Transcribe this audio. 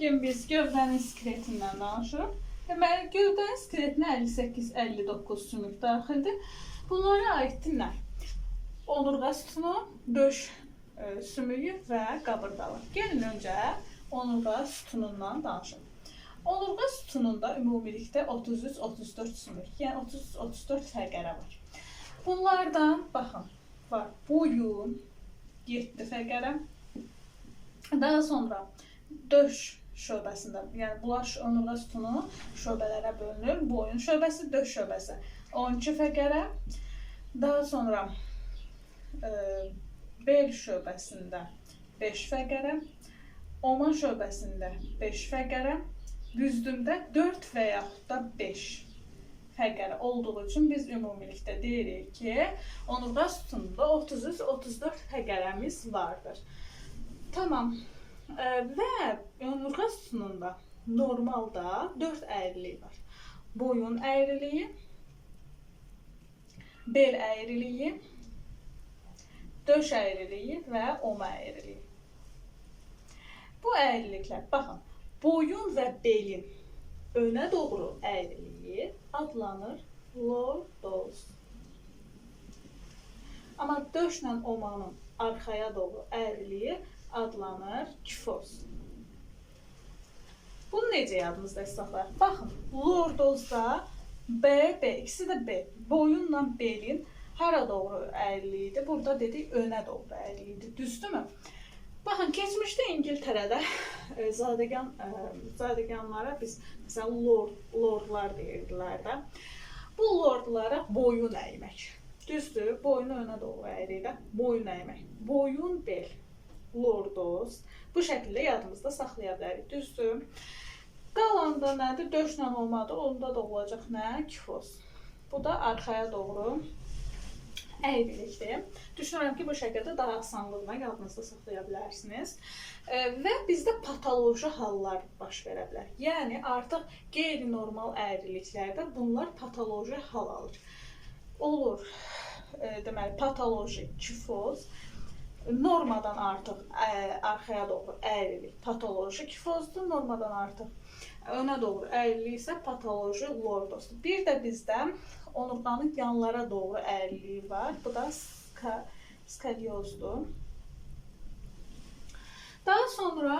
gün biz gövdənin skeletindən danışırıq. Deməli, gövdənin skeletinə 58-59 sümük daxildir. Bunlara aiddir nə? Onurğa sütunu, döş sümüyü və qabırdalı. Gəlin öncə onurğa sütunundan danışalım. Onurğa sütununda ümumilikdə 33-34 sümük, yəni 33-34 fəqərə var. Bunlardan, baxın, var boyun 7 fəqərə, daha sonra döş şöbəsində, yəni bunlar onurğa sütunu şöbələrə bölünür. Boyun şöbəsi, döş şöbəsi 12 fəqərə, daha sonra bel şöbəsində 5 fəqərə, oma şöbəsində 5 fəqərə, büzdümdə 4 və yaxud da 5 fəqərə olduğu üçün biz ümumilikdə deyirik ki, onurğa sütununda 33-34 fəqərəmiz vardır. Tamam. Və onurğa sütununda normalda 4 əyriliyi var. Boyun əyriliyi, bel əyriliyi, döş əyriliyi və oma əyriliyi. Bu əyriliklər, baxın, boyun və belin önə doğru əyriliyi adlanır lordoz. Amma döşlə omanın arxaya doğru əyriliyi adlanır kifoz. Bunu necə yadınızda saxlayaq? Baxın, lordozda B, ikisi də B. Boyunla belin hara doğru əyriliyidir? Burada dedik önə doğru əyriliyidir. Düzdürmü? Baxın, keçmişdə İngiltərədə zadəganlara biz məsələn lordlar deyirdilər də. Bu lordlara boyun əymək. Düzdür, boyunu önə doğru əyriyir. Boyun əymək. Boyun, bel, lordoz. Bu şəkildə yadımızda saxlaya bilərik. Düzdür. Qalanda nədir? Döşlə olmadı. Onda da olacaq nə? Kifoz. Bu da arxaya doğru əyrilikdir. Düşünürəm ki, bu şəkildə daha asanlıqla yadınızda saxlaya bilərsiniz. Və bizdə patoloji hallar baş verə bilər. Yəni, artıq qeyri-normal əyriliklərdə bunlar patoloji hal alır. Olur, deməli, patoloji kifoz, normadan artıq arxaya doğru əyrilik patoloji kifozdur, normadan artıq önə doğru əyrilik isə patoloji lordozdur. Bir də bizdə onurğanın yanlara doğru əyriliyi var. Bu da skoliozdur. Daha sonra